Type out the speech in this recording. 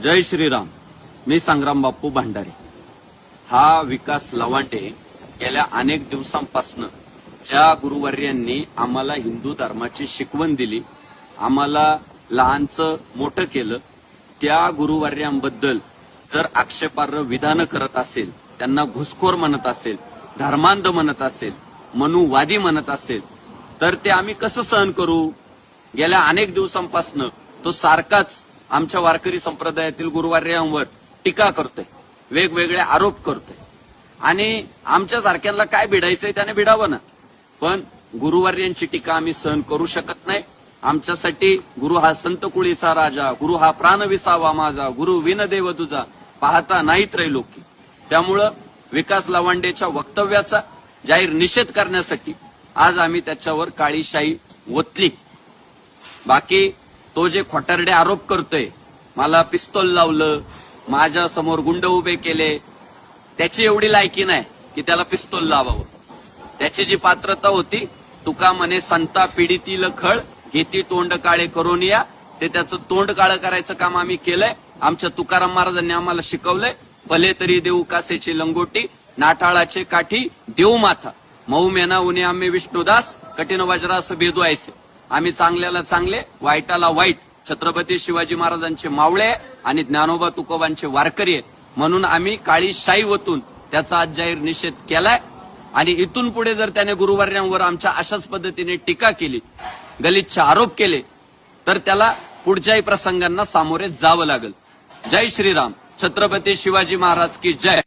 जय श्रीराम. मी संग्राम बापू भांडारे. हा विकास लवांडे गेल्या अनेक दिवसांपासून ज्या गुरुवर्यांनी आम्हाला हिंदू धर्माची शिकवण दिली, आम्हाला लहानचं मोठं केलं, त्या गुरुवर्यांबद्दल जर आक्षेपार्ह विधानं करत असेल, त्यांना घुसखोर म्हणत असेल, धर्मांध म्हणत असेल, मनुवादी म्हणत असेल, तर ते आम्ही कसं सहन करू? गेल्या अनेक दिवसांपासून तो सारखाच आमच्या वारकरी संप्रदायातील गुरुवर्यांवर टीका करतोय, वेगवेगळे आरोप करतोय. आणि आमच्या सारख्यांना काय भिडायचंय त्याने भिडावं ना, पण गुरुवर्यांची टीका आम्ही सहन करू शकत नाही. आमच्यासाठी गुरु हा संत कुळीचा राजा, गुरु हा प्राण विसावा माझा, गुरु विनदेव तुझा, पाहता नाही त्रैलोकी. त्यामुळं विकास लवांडेच्या वक्तव्याचा जाहीर निषेध करण्यासाठी आज आम्ही त्याच्यावर काळी शाई ओतली. बाकी तो जे खोटारडे आरोप करतोय, मला पिस्तोल लावलं, माझ्या समोर गुंड उभे केले, त्याची एवढी लायकी नाही की त्याला पिस्तोल लावावं. त्याची जी पात्रता होती, तुका म्हणे संता पीडितील खळ घेती तोंड काळे करून या, ते त्याचं तोंड काळं करायचं काम आम्ही केलंय. आमच्या तुकाराम महाराजांनी आम्हाला शिकवलंय, भले तरी देऊ कासेची लंगोटी, नाठाळाचे काठी देऊ माथा, मऊ मेना उन्हे आम्ही विष्णुदास, कठीण वज्रास भेदवायचे. आम्ही चांगल्याला चांगले, वाईटाला वाईट, छत्रपती शिवाजी महाराजांचे मावळे आणि ज्ञानोबा तुकोबांचे वारकरी आहेत. म्हणून आम्ही काळी शाई ओतून त्याचा आज जाहीर निषेध केलाय. आणि इथून पुढे जर त्याने गुरुवर्यांवर आमच्या अशाच पद्धतीने टीका केली, गलिच्छ आरोप केले, तर त्याला पुढच्याही प्रसंगांना सामोरे जावं लागेल. जय श्रीराम. छत्रपती शिवाजी महाराज की जय.